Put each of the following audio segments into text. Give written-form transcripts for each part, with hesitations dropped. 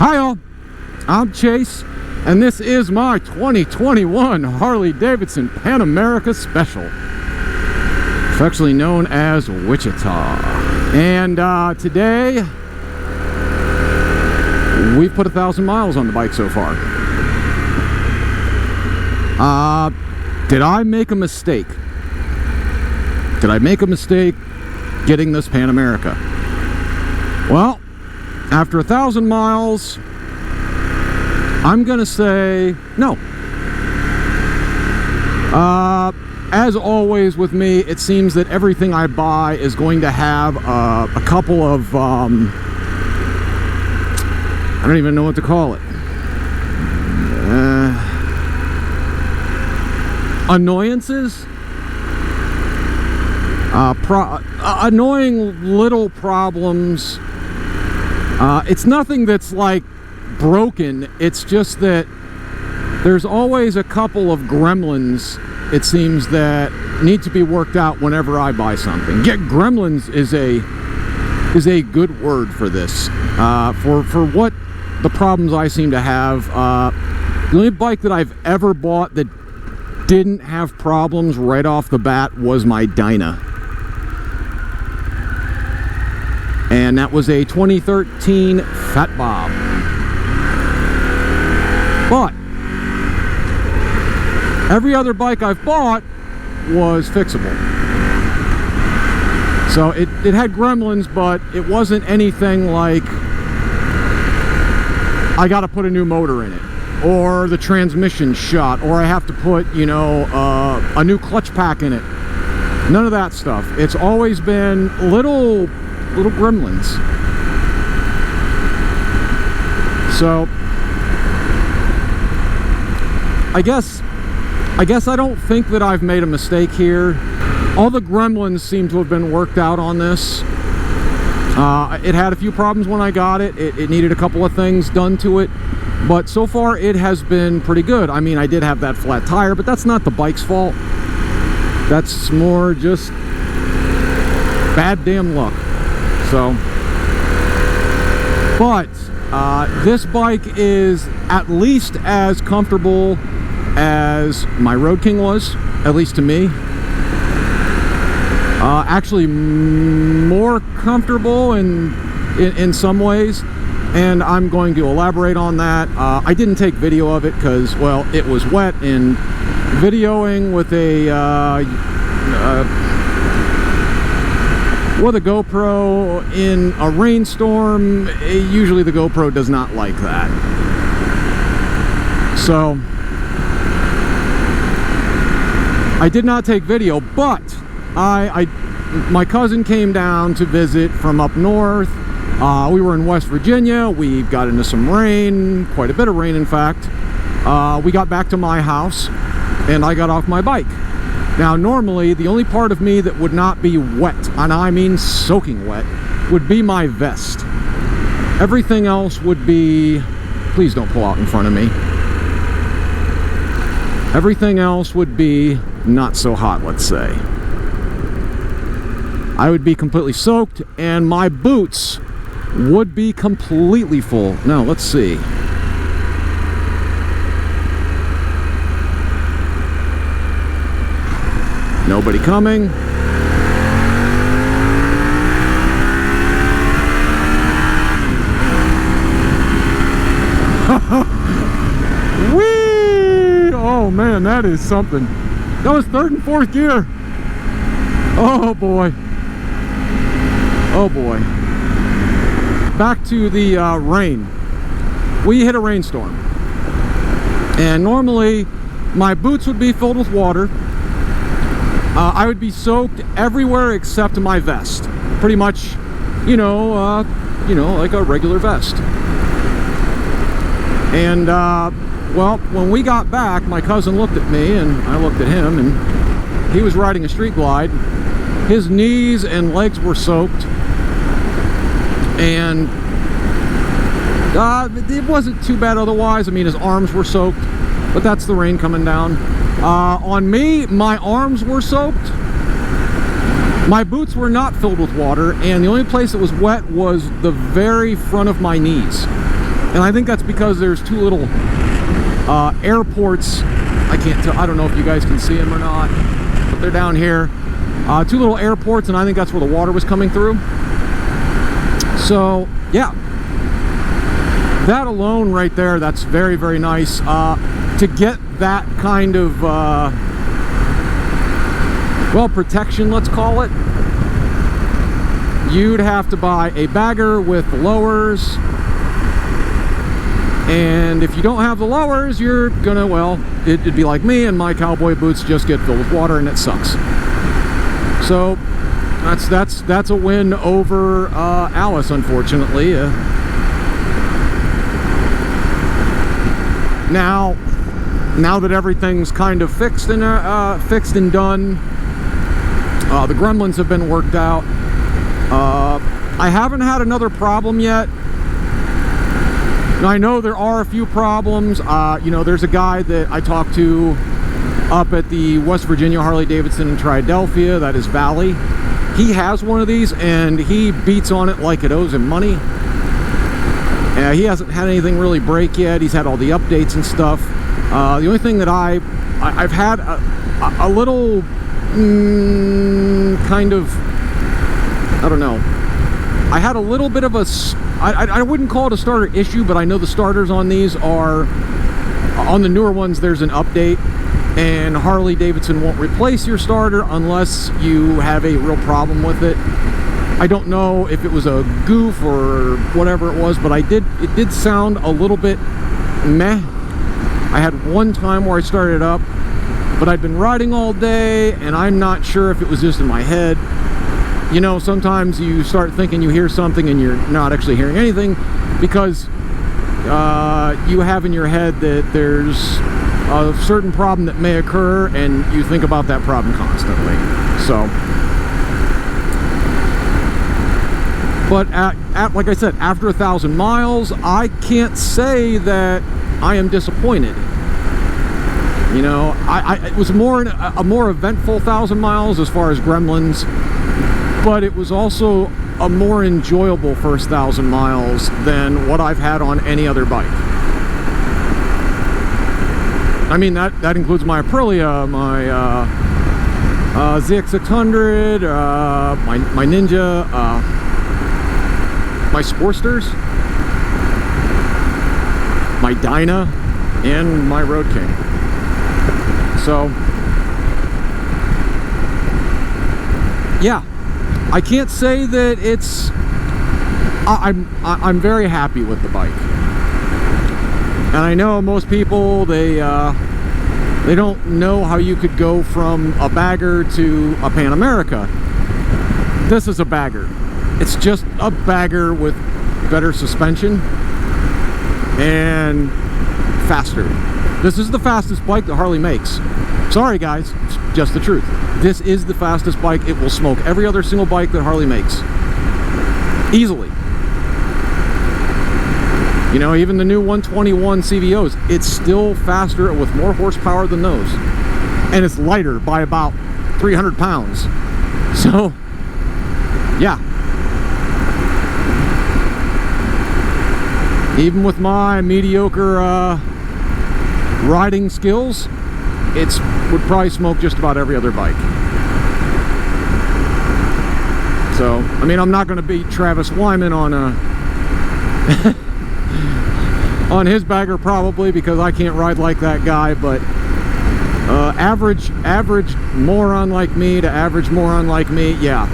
Hi all, I'm Chase, and this is my 2021 Harley-Davidson Pan America Special, affectionately known as Wichita. And today, we've put 1,000 miles on the bike so far. Did I make a mistake? Did I make a mistake getting this Pan America? Well, after 1,000 miles, I'm gonna say no. As always with me, it seems that everything I buy is going to have a couple of I don't even know what to call it. Annoyances? Annoying little problems. It's nothing that's like broken, it's just that there's always a couple of gremlins, it seems, that need to be worked out whenever I buy something. Gremlins is a good word for this. For what the problems I seem to have. The only bike that I've ever bought that didn't have problems right off the bat was my Dyna. And that was a 2013 Fat Bob. But every other bike I've bought was fixable. So it had gremlins, but it wasn't anything like I gotta put a new motor in it, or the transmission shot, or I have to put, you know, a new clutch pack in it. None of that stuff. It's always been little gremlins. So I guess I don't think that I've made a mistake here. All the gremlins seem to have been worked out on this. It had a few problems when I got it. It needed a couple of things done to it, but so far it has been pretty good. I mean, I did have that flat tire, but that's not the bike's fault. That's more just bad damn luck. So, but this bike is at least as comfortable as my Road King was, at least to me. Actually more comfortable in some ways, and I'm going to elaborate on that. I didn't take video of it because, well, it was wet, and videoing with a GoPro in a rainstorm, usually the GoPro does not like that. So I did not take video, but my cousin came down to visit from up north. We were in West Virginia. We got into some rain, quite a bit of rain in fact. We got back to my house and I got off my bike. Now normally the only part of me that would not be wet, and I mean soaking wet, would be my vest. Everything else would be, please don't pull out in front of me. Everything else would be not so hot, let's say. I would be completely soaked, and my boots would be completely full. Now, let's see. Nobody coming. Whee! Oh man, that is something. That was third and fourth gear. Oh boy. Oh boy. Back to the rain. We hit a rainstorm. And normally my boots would be filled with water. I would be soaked everywhere except my vest. Pretty much, you know, like a regular vest. And well, when we got back, my cousin looked at me and I looked at him, and he was riding a street glide. His knees and legs were soaked, and it wasn't too bad otherwise. I mean, his arms were soaked, but that's the rain coming down. On me, my arms were soaked. My boots were not filled with water, and the only place that was wet was the very front of my knees. And I think that's because there's two little airports. I can't tell, I don't know if you guys can see them or not, but they're down here. Two little airports, and I think that's where the water was coming through. So yeah, that alone right there, that's very, very nice. To get that kind of well, protection, let's call it, you'd have to buy a bagger with lowers, and if you don't have the lowers, you're gonna, well, it'd be like me, and my cowboy boots just get filled with water, and it sucks. So that's a win over Alice, unfortunately. Now that everything's kind of fixed and done, the gremlins have been worked out. I haven't had another problem yet. Now, I know there are a few problems. You know, there's a guy that I talked to up at the West Virginia Harley-Davidson in Triadelphia, that is Valley. He has one of these, and he beats on it like it owes him money. He hasn't had anything really break yet. He's had all the updates and stuff. The only thing that I've had a little kind of, I don't know, I had a little bit of a, I wouldn't call it a starter issue, but I know the starters on these are, on the newer ones, there's an update, and Harley-Davidson won't replace your starter unless you have a real problem with it. I don't know if it was a goof or whatever it was, but it did sound a little bit meh. I had one time where I started it up, but I'd been riding all day, and I'm not sure if it was just in my head. You know, sometimes you start thinking you hear something and you're not actually hearing anything, because you have in your head that there's a certain problem that may occur, and you think about that problem constantly. So, but like I said, after 1,000 miles, I can't say that I am disappointed. You know, it was a more eventful 1,000 miles as far as gremlins, but it was also a more enjoyable first 1,000 miles than what I've had on any other bike. I mean, that includes my Aprilia, my ZX600, my Ninja, my Sportsters, my Dyna, and my Road King. So, yeah, I can't say that it's, I'm very happy with the bike. And I know most people, they don't know how you could go from a bagger to a Pan America. This is a bagger. It's just a bagger with better suspension and faster. This is the fastest bike that Harley makes. Sorry guys, it's just the truth. This is the fastest bike. It will smoke every other single bike that Harley makes. Easily. You know, even the new 121 CVOs, it's still faster with more horsepower than those. And it's lighter by about 300 pounds. So, yeah. Even with my mediocre riding skills, it would probably smoke just about every other bike. So, I mean, I'm not going to beat Travis Wyman on on his bagger probably, because I can't ride like that guy, but average moron like me to average moron like me, yeah,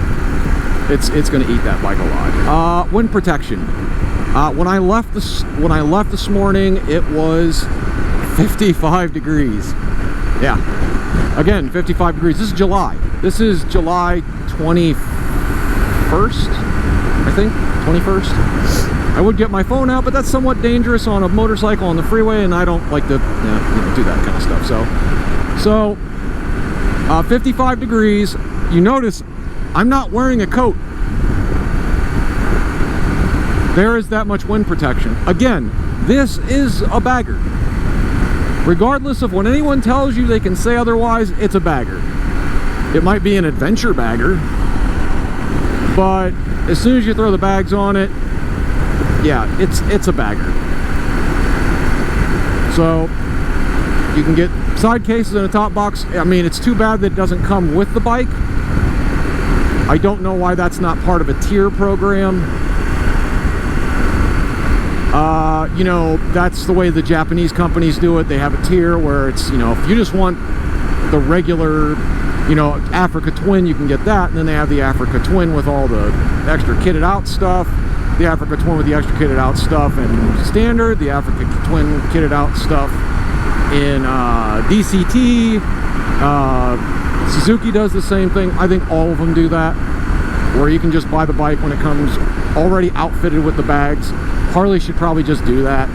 it's going to eat that bike a lot. Wind protection. When I left this morning, it was 55 degrees. Yeah, again, 55 degrees. This is July. This is July 21st, I think, 21st. I would get my phone out, but that's somewhat dangerous on a motorcycle on the freeway, and I don't like to do that kind of stuff. So 55 degrees. You notice I'm not wearing a coat. There is that much wind protection. Again, this is a bagger. Regardless of what anyone tells you they can say otherwise, it's a bagger. It might be an adventure bagger, but as soon as you throw the bags on it, yeah, it's a bagger. So you can get side cases and a top box. I mean, it's too bad that it doesn't come with the bike. I don't know why that's not part of a tier program. You know, that's the way the Japanese companies do it. They have a tier where it's, you know, if you just want the regular, you know, Africa Twin, you can get that. And then they have the Africa Twin with all the extra kitted out stuff. The Africa Twin with the extra kitted out stuff and standard. The Africa Twin kitted out stuff in DCT. Suzuki does the same thing. I think all of them do that, where you can just buy the bike when it comes already outfitted with the bags. Harley should probably just do that,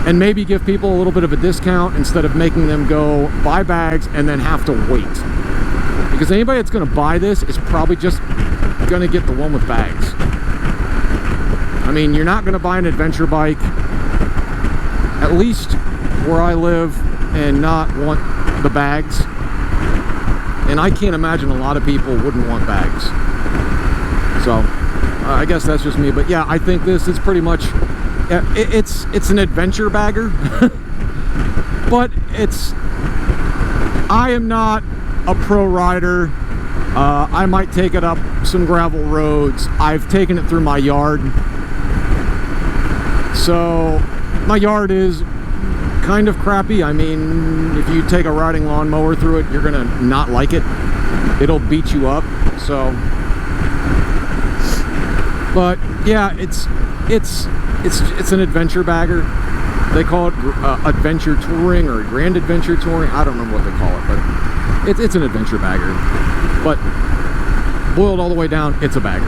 and maybe give people a little bit of a discount instead of making them go buy bags and then have to wait. Because anybody that's going to buy this is probably just going to get the one with bags. I mean, you're not going to buy an adventure bike, at least where I live, and not want the bags. And I can't imagine a lot of people wouldn't want bags. So I guess that's just me. But yeah, I think this is pretty much, it's an adventure bagger. But I am not a pro rider. I might take it up some gravel roads. I've taken it through my yard. So my yard is kind of crappy. I mean, if you take a riding lawnmower through it, you're gonna not like it. It'll beat you up. So, but yeah, it's an adventure bagger. They call it adventure touring or grand adventure touring. I don't remember what they call it, but it's an adventure bagger. But boiled all the way down, it's a bagger.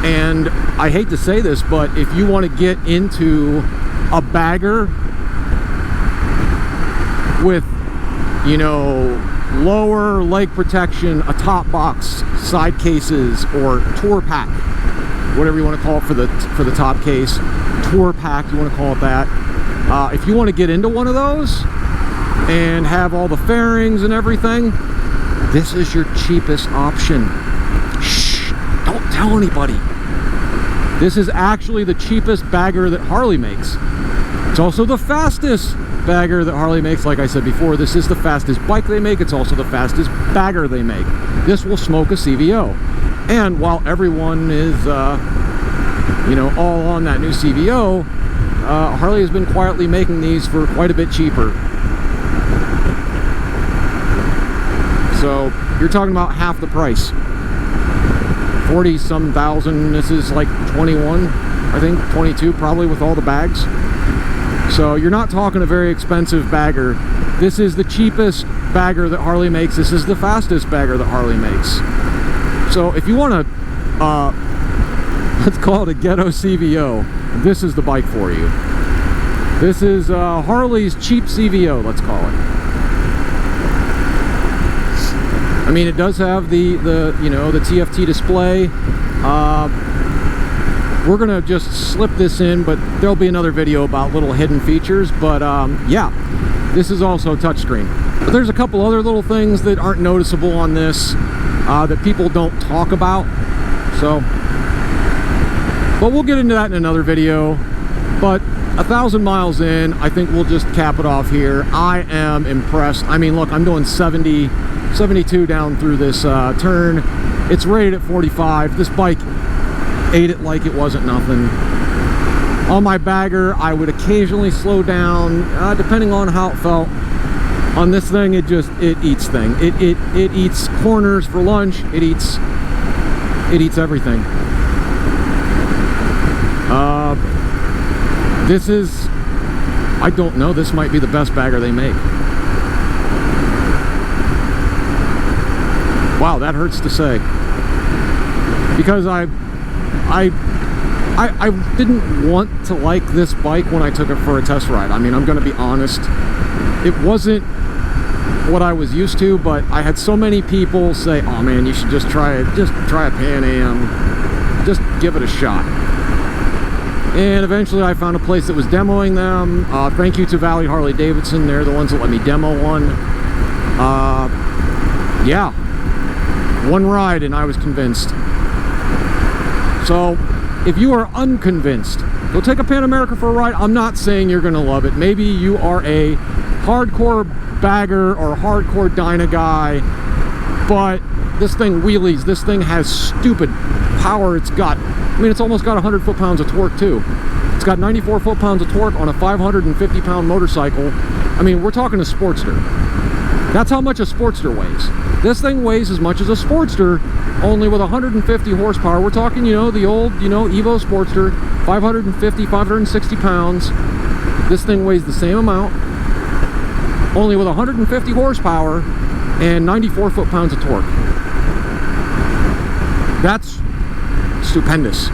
And I hate to say this, but if you want to get into a bagger with, you know, lower leg protection, a top box, side cases, or tour pack, whatever you want to call it for the top case, tour pack, you want to call it that. If you want to get into one of those and have all the fairings and everything, this is your cheapest option. Shh, don't tell anybody. This is actually the cheapest bagger that Harley makes. It's also the fastest bagger that Harley makes. Like I said before, this is the fastest bike they make. It's also the fastest bagger they make. This will smoke a CVO. And while everyone is, you know, all on that new CVO, Harley has been quietly making these for quite a bit cheaper. So you're talking about half the price. 40-some thousand. This is like 21, I think, 22 probably with all the bags. So you're not talking a very expensive bagger. This is the cheapest bagger that Harley makes. This is the fastest bagger that Harley makes. So if you want to, let's call it a ghetto CVO, this is the bike for you. This is Harley's cheap CVO, let's call it. I mean, it does have the you know, the TFT display. We're gonna just slip this in, but there'll be another video about little hidden features. But yeah, this is also touchscreen. But there's a couple other little things that aren't noticeable on this that people don't talk about. So, but we'll get into that in another video. But 1,000 miles in, I think we'll just cap it off here. I am impressed. I mean, look, I'm doing 72 down through this turn. It's rated at 45. This bike ate it like it wasn't nothing. On my bagger, I would occasionally slow down, depending on how it felt. On this thing, it eats thing. It eats corners for lunch. It eats everything. This is, I don't know, this might be the best bagger they make. Wow, that hurts to say. Because I didn't want to like this bike when I took it for a test ride. I mean, I'm going to be honest. It wasn't what I was used to, but I had so many people say, oh man, you should just try it. Just try a Pan Am. Just give it a shot. And eventually I found a place that was demoing them. Thank you to Valley Harley-Davidson. They're the ones that let me demo one. Yeah. One ride and I was convinced. So if you are unconvinced, Go take a Pan America for a ride. I'm not saying you're going to love it. Maybe you are a hardcore bagger or hardcore Dyna guy, but this thing wheelies. This thing has stupid power. It's got, I mean, it's almost got 100 foot-pounds of torque too. It's got 94 foot-pounds of torque on a 550-pound motorcycle. I mean, we're talking a Sportster. That's how much a Sportster weighs. This thing weighs as much as a Sportster, only with 150 horsepower. We're talking, you know, the old, you know, Evo Sportster, 550, 560 pounds. This thing weighs the same amount, only with 150 horsepower and 94 foot-pounds of torque. That's stupendous.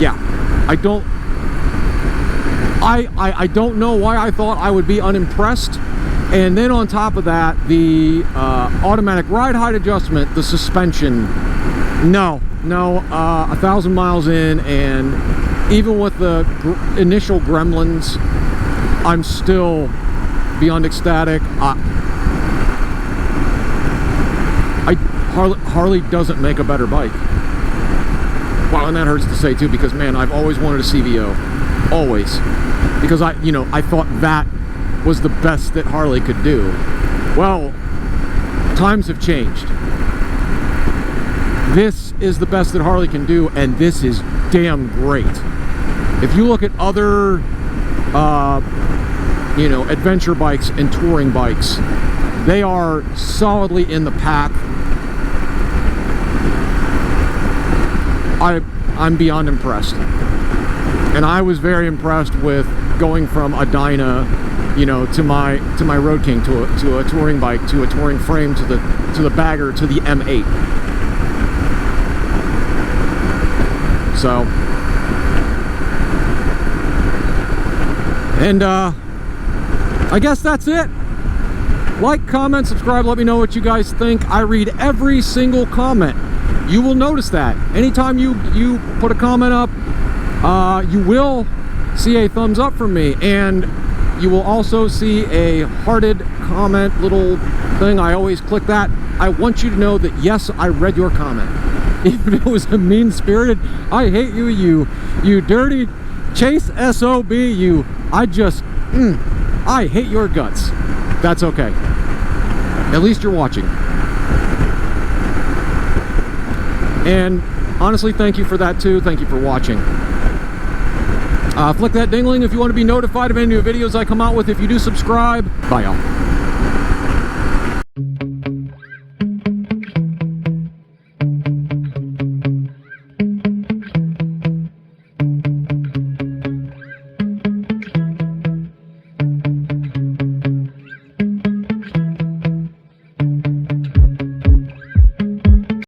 Yeah, I don't know why I thought I would be unimpressed. And then on top of that, the automatic ride height adjustment, the suspension, no, 1,000 miles in, and even with the initial gremlins, I'm still beyond ecstatic. Harley doesn't make a better bike. Wow, and that hurts to say too, because man, I've always wanted a CVO, always, because I thought that was the best that Harley could do. Well, times have changed. This is the best that Harley can do, and this is damn great. If you look at other adventure bikes and touring bikes, they are solidly in the pack. I'm beyond impressed, and I was very impressed with going from a Dyna, you know, to my Road King, to a touring bike, to a touring frame, to the bagger, to the M8. So, and I guess that's it. Like, comment, subscribe, let me know what you guys think. I read every single comment. You will notice that anytime you put a comment up, you will see a thumbs up from me, and you will also see a hearted comment little thing. I always click that. I want you to know that yes, I read your comment, even if it was a mean-spirited, I hate you, you dirty Chase SOB, you, I hate your guts. That's okay. At least you're watching. And honestly, thank you for that too. Thank you for watching. Flick that dingling if you want to be notified of any new videos I come out with. If you do, subscribe. Bye, y'all.